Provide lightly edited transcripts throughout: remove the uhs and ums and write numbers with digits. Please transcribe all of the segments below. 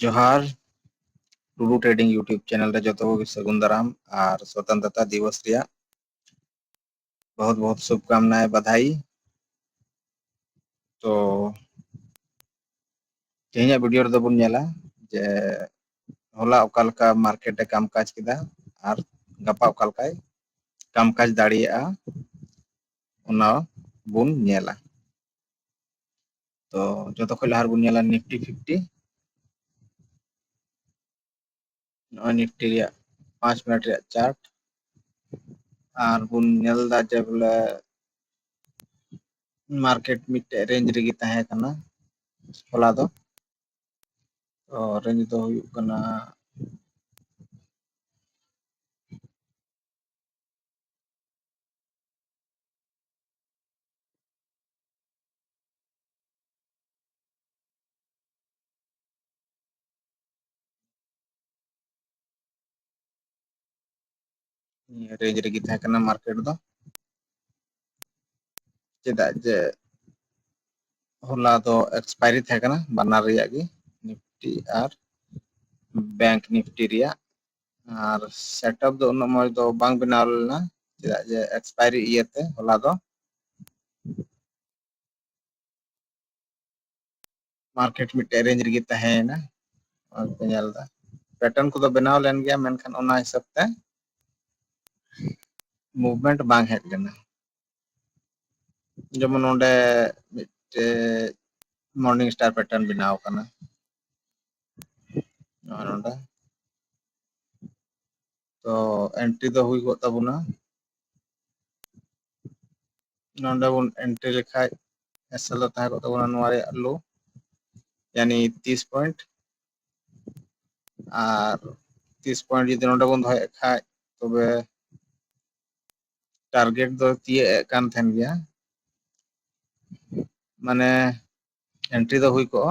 जोहार Tudu trading YouTube channel रे जो सगुन दाराम और स्वतंत्रता दिवस रिया बहुत बहुत शुभकामनाएं बधाई। तो तेहना वीडियो रे बन नेला जे होला ओकालका मार्केट ए कामकाज किदा और गपा ओकालकाय कामकाज दाड़िया उना बुन नेला। तो जो खय लहार बुन नेला निफ्टी 50 निफ्टी 5 मिनट रे चार्ट और बुन नेलदा जे बोले मार्केट मिटे रेंज रेगी तहे कना होला दो तो रेंज दो हुयुग कना रेंज रेगी तहे कना मार्केट दो चेदा जे होला दो एक्सपायरी थे कना बानार रिया गी निफ्टी और बैंक निफ्टी रिया और सेटअप दो उन मज दो बांग बनाव लेना चेदा जे एक्सपायरी इयते होला दो मार्केट मिटे रेंज रेगी तहेना और पेनलदा पैटर्न को बनाव लेन गया मेनखान ओना हिसाब ते मूवमेंट बांग हेज लेना जेमन ओंडे मिटे मॉर्निंग स्टार पैटर्न बनाव कना और ओंडे तो एंट्री दो हुई गो तबुना नोंडे बुन एंट्री लेखाय एसएल तहे गो तबुना नोआ रे लो यानी 30 पॉइंट और 30 पॉइंट जदि नोंडे बुन दोहे खाय तबे टारगेट दो तिये कान थेन गया माने एंट्री दो हुई को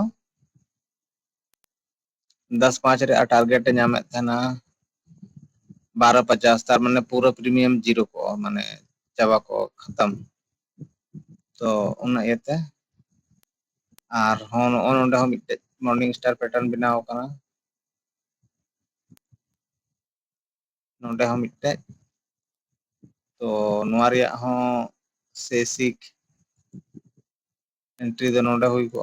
10-5 रे टारगेट ए नामे थेना 12.50 तार माने पूरा प्रीमियम जीरो को माने चाबा को खत्म तो उना इयते और होन ओंडे हो मिटे मॉर्निंग स्टार पैटर्न बनाव कना नोंडे हो मिटे तो नोआ रिया हो सेसिक एंट्री दो नोंडे हुई को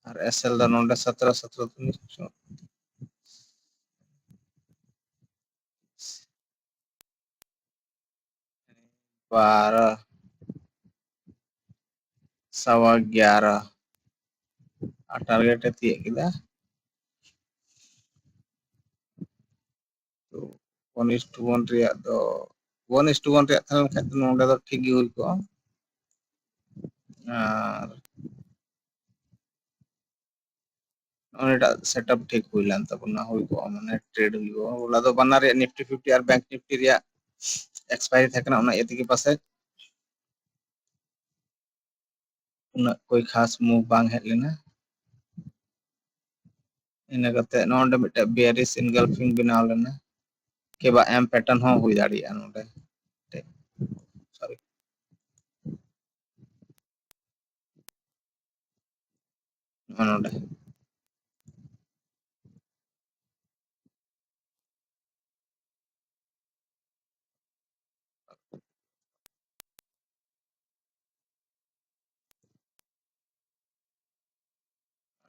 और एसएल दो नोंडे 17 12 11 टारगेट तिये किदा तो 1:1 रिया दो 1:1 रिया थान खाय तो नोंडे दो ठीक गी हुई को और ओनेटा सेटअप ठीक हुई लान तबना हुई को माने ट्रेड हुई को ओला दो बना रे निफ्टी 50 और बैंक निफ्टी रिया एक्सपायरी थे कना उना एति के पासे उना कोई खास मूव बांग हेज लेना इना कते नोंडे मिटे बेयरिश इनगल्फिंग बनाव लेना के बा एम पैटर्न हो हुई दाड़िया नोंडे सॉरी नोंडे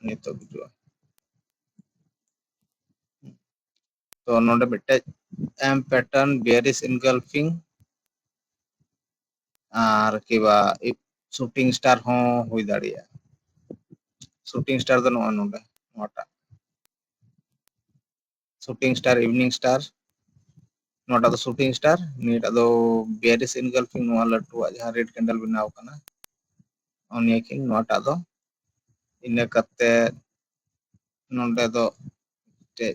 नितो बुजुआ तो नोंडे मिटे एम पैटर्न बेयरिश इनगल्फिंग और किबा शूटिंग स्टार हो हुई दाड़िया शूटिंग स्टार दो नोंडे नोटा शूटिंग स्टार इवनिंग स्टार नोटा दो शूटिंग स्टार नीटा दो बेयरिश इनगल्फिंग नोआ लटुआ जहां रेड कैंडल बनाव कना ओनिया किन नोटा दो इना कते नोंडे दो ते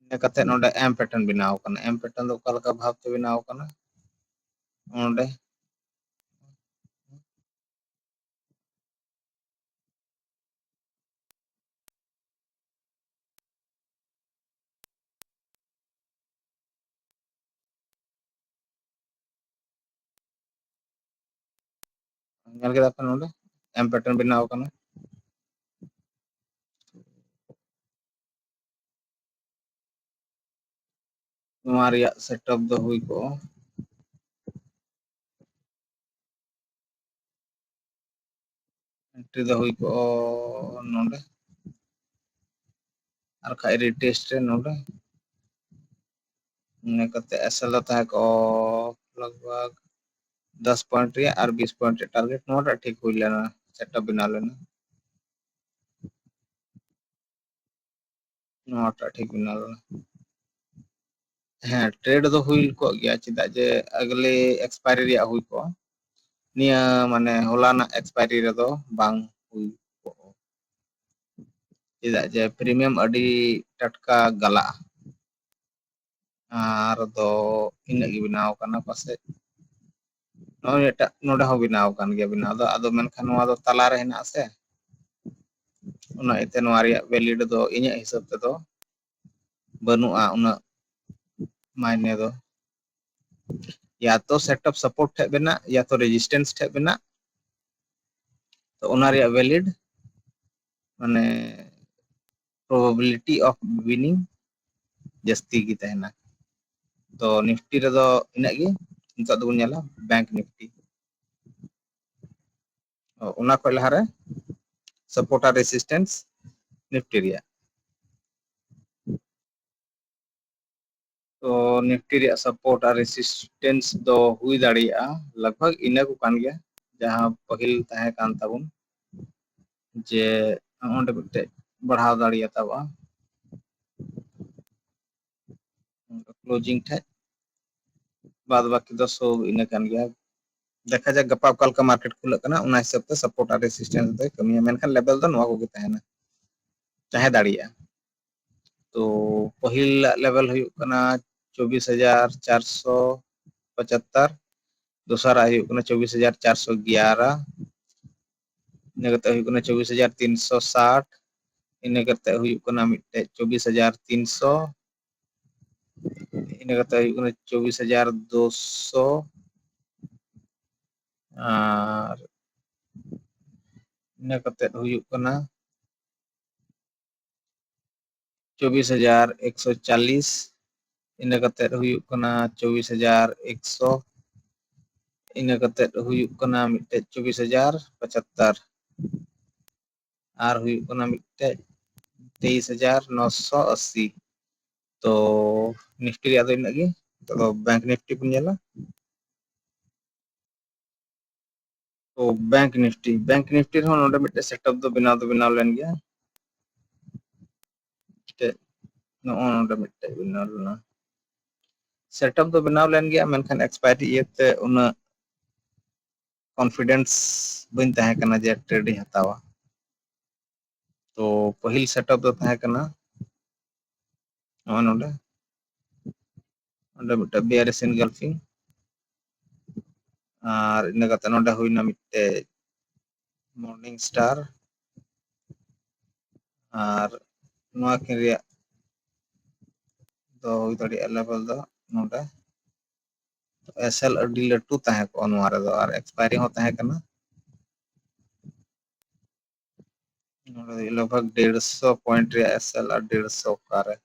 इना कते नोंडे एम पैटर्न बनाव कना एम पैटर्न दो ओकालका भाव ते बनाव कना ओंडे ᱧᱮᱞ ᱠᱮᱫᱟ ᱯᱮ ᱱᱚᱰᱮ M pattern ᱵᱮᱱᱟᱣ ᱟᱠᱟᱱᱟ ᱱᱚᱣᱟ ᱨᱮᱭᱟᱜ ᱥᱮᱴᱟᱯ ᱫᱚ ᱦᱩᱭ ᱠᱚᱜᱼᱟ एंट्री द हुई को नोडे और खाई रिटेस्ट रे नोडे ने कते एसएल ता को लगभग 10 पॉइंट रे और 20 पॉइंट टारगेट नोडा ठीक हुई लेना सेटअप बना लेना नोटा ठीक बना लेना हाँ ट्रेड दो हुई को गया चिदा जे अगले एक्सपायरी रे हुई को निया माने होला ना एक्सपायरी रे दो बांग हुई को चिदा जे प्रीमियम अडी टटका गला आर दो इन गी बनाव करना पासे नोडे हो बनाव कान गया बनाव दो आदो मेनखान नोआ दो तला रे हेना से उना इते नोआ रिया वैलिड दो इnya हिसाब ते दो बनुआ उना मायने दो या तो सेटअप सपोर्ट ठे बेना या तो रेजिस्टेंस ठे बेना तो उना रिया वैलिड माने प्रोबेबिलिटी ऑफ विनिंग जस्ती की तहना तो निफ्टी रे दो इना गी नितो दो नेला बैंक निफ्टी उना को लहा रे सपोर्ट और रेजिस्टेंस निफ्टी रिया तो निफ्टी रिया सपोर्ट और रेजिस्टेंस दो हुई दाड़िया लगभग इना को कान गया जहां पहिल तहे कान ताबुन जे ओंडे बिटे बढ़ाव दाड़िया ताबा क्लोजिंग ठे बाद बाकी दो सब इना कान गया देखा जाए गपा कल का मार्केट खुला कना उना हिसाब ते सपोर्ट और रेजिस्टेंस दे कमिया मेनखान लेवल दो नोआ को तहना चाहे दाड़िया तो पहिल लेवल हुई कना 24,475 दूसरा हुई कना 24,411 इना कते हुई कना 24,360 इना कते हुई कना मिटे 24,300 इना कते हुई कना 24,200 और इना कते हुई कना 24,140 इना कते हुई कना 24,100 इना कते हुई कना मिटे 24,075 और हुई कना मिटे 23,980 तो निफ्टी रे इन गी तो बैंक निफ्टी बन नेला तो बैंक निफ्टी रे नोडे मिटे सेटअप दो बनाव लेन गया नोडे मिटे बनाव लेना सेटअप दो बनाव लेन गया मेनखान एक्सपायरी इते उना कॉन्फिडेंस बन तहे कना जे ट्रेड हतावा तो पहिल सेटअप दो तहे कना नोडे मिटे बेयरिश एनगल्फिंग और इन कते नोडे हुईना मिटे मॉर्निंग स्टार और नोआ किन रिया दो हुई दाड़ी लेवल दो नोडे एसएल अडी लटू तहे को नोआ रे दो और एक्सपायरी हो तहे कना लगभग 150 पॉइंट रे एसएल और 150 कारे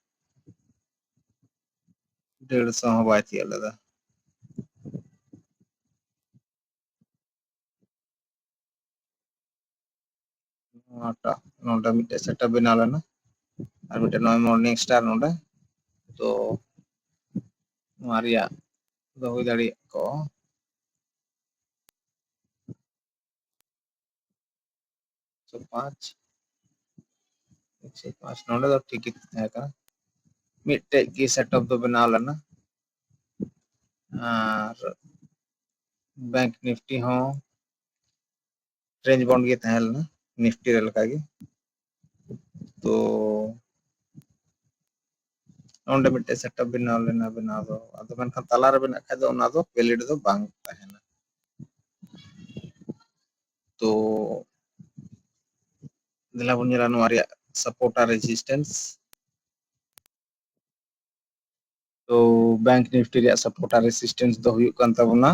150 हो बाती लेदा नोटा नोडे मिटे सेटअप बना लेना और मिटे नोय मॉर्निंग स्टार नोडे तो मारिया दो हुई दाड़ी को 105 105 नोडे दो ठीक तहे का मिटे की सेटअप दो बना लेना और बैंक निफ्टी हो रेंज बॉन्ड के तहे लेना निफ्टी रे लका गे तो ओंडे मिटे सेटअप बनाव लेना बनाव दो आदो मेनखान तला रे बना खाय दो ओना दो वैलिड दो बांग तहेना तो दिला बन नेला नोआ रिया सपोर्ट और रेजिस्टेंस तो बैंक निफ्टी रिया सपोर्ट और रेजिस्टेंस दो हुई कान ताबना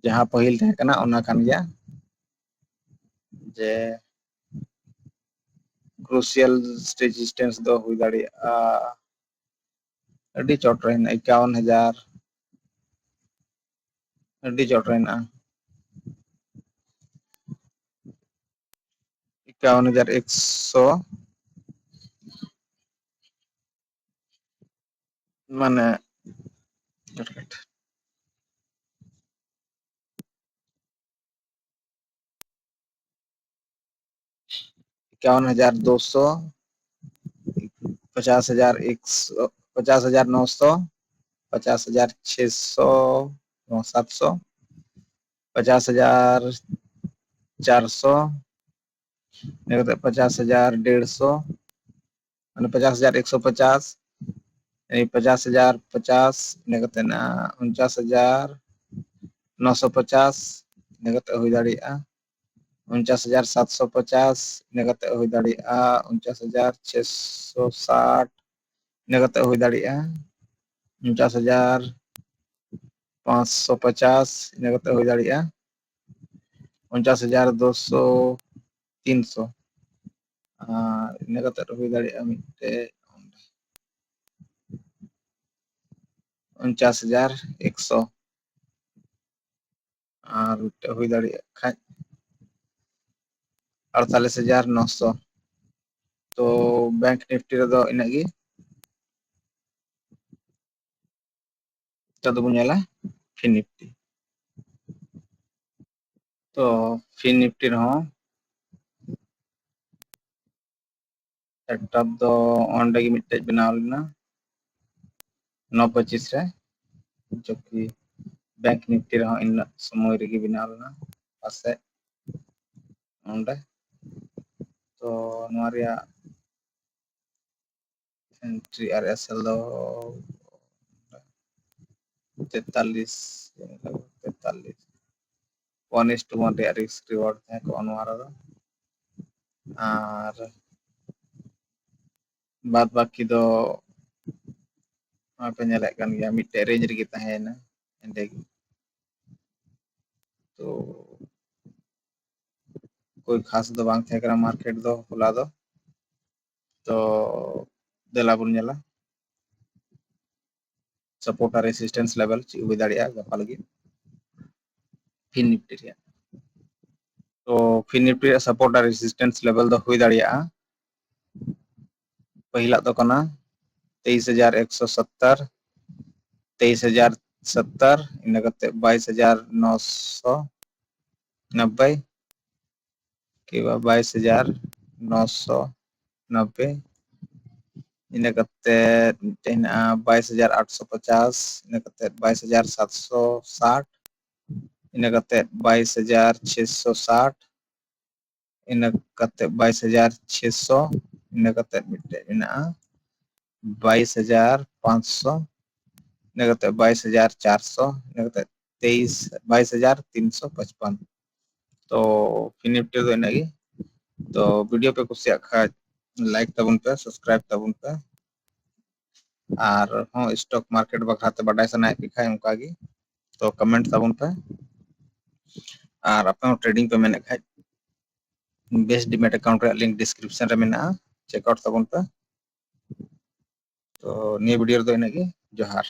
ᱡᱟᱦᱟᱸ ᱯᱟᱹᱦᱤᱞ ᱛᱟᱦᱮᱸ ᱠᱟᱱᱟ ᱚᱱᱟ ᱠᱟᱱ ᱜᱮᱭᱟ ᱡᱮ ᱠᱨᱩᱥᱤᱭᱟल রেজিস্ট্যান্স ᱫᱚ ᱦᱩᱭ ᱫᱟᱲᱮᱭᱟᱜᱼᱟ ᱟᱹᱰᱤ ᱪᱚᱴ ᱨᱮ ᱦᱮᱱᱟᱜᱼᱟ 51,000 ᱟᱹᱰᱤ ᱪᱚᱴ ᱨᱮ ᱦᱮᱱᱟᱜᱼᱟ 51,100 মানে 51,200 50,100 50,900 50,600 700 50,400 50,150 মানে 50,150 এই 50,050 ইনা কাতে না 49,950 ইনা কাতে হই দাঁড়িয়েগᱼᱟ 49,750 ইনা কাতে হই দাঁড়িয়েগᱼা 49,660 ইনা কাতে হই দাঁড়িয়েগᱼᱟ 49,550 ইনা কাতে হই দাঁড়িয়েগᱼᱟ 49,200 300 আর ইনা কাতে হই দাঁড়িয়েগᱼা মিটে 49,100 আর মিটে হই দাঁড়িয়েগᱼᱟ খাজ 48,900 तो बैंक निफ्टी ᱨᱮᱫᱚ ᱤᱱᱟᱹᱜ ᱜᱮ ᱛᱚ ᱵᱚᱱ ᱧᱮᱞᱟ ᱯᱷᱤᱱ ᱱᱤᱯᱴᱤ तो फिन निफ्टी रहो सेटअप दो ऑनडे की मिट्टे बनाव लेना 9:25 रे जो कि बैंक निफ्टी रहो इन समय रेगी बनाव लेना पासे ऑनडे तो नोरिया एंट्री आर एस एल दो 43 1:1 ᱨᱮᱭᱟᱜ রিস্ক রিওয়ার্ড ᱛᱟᱦᱮᱸ ᱠᱚᱜᱼᱟ ᱱᱚᱣᱟ ᱨᱮᱫᱚ ᱟᱨ ᱵᱟᱫ ᱵᱟᱹᱠᱤ ᱫᱚ ᱯᱮ ᱧᱮᱞᱮᱫ ᱠᱟᱱ ᱜᱮᱭᱟ ᱢᱤᱫᱴᱮᱡ ᱨᱮᱧᱡ ᱨᱮᱜᱮ ᱛᱟᱦᱮᱸᱭᱮᱱᱟ ᱮᱸᱰᱮ ᱜᱮ तो कोई खास दो बांग थे करा मार्केट दो होला दो तो देला बुन नेला सपोर्ट और रेजिस्टेंस लेवल ची हुई दाड़िया गपा लगी फिन निफ्टी रे तो फिन निफ्टी सपोर्ट और रेजिस्टेंस लेवल दो हुई दाड़िया पहिला तो कना 23,170 23,070 इना कते 22,990 के 22,990 इना कते 22,850 इना कते 22,760 इना कते 22,660 इना कते 22,600 इना कते मिटे इना 22,500 इना कते 22,400 इना कते 22,355 तो फिन निफ्टी दो इना तो वीडियो पे कुसिया खाज लाइक तबन पे सब्सक्राइब तबन पे और हाँ स्टॉक मार्केट बखराते बाडाय सनाय पे खाय उनका गी तो कमेंट तबन पे और अपना ट्रेडिंग पे मैंने खाज बेस्ट डीमैट अकाउंट रे लिंक डिस्क्रिप्शन रे मेना चेकआउट तबन पे तो निये वीडियो दो इना जोहार।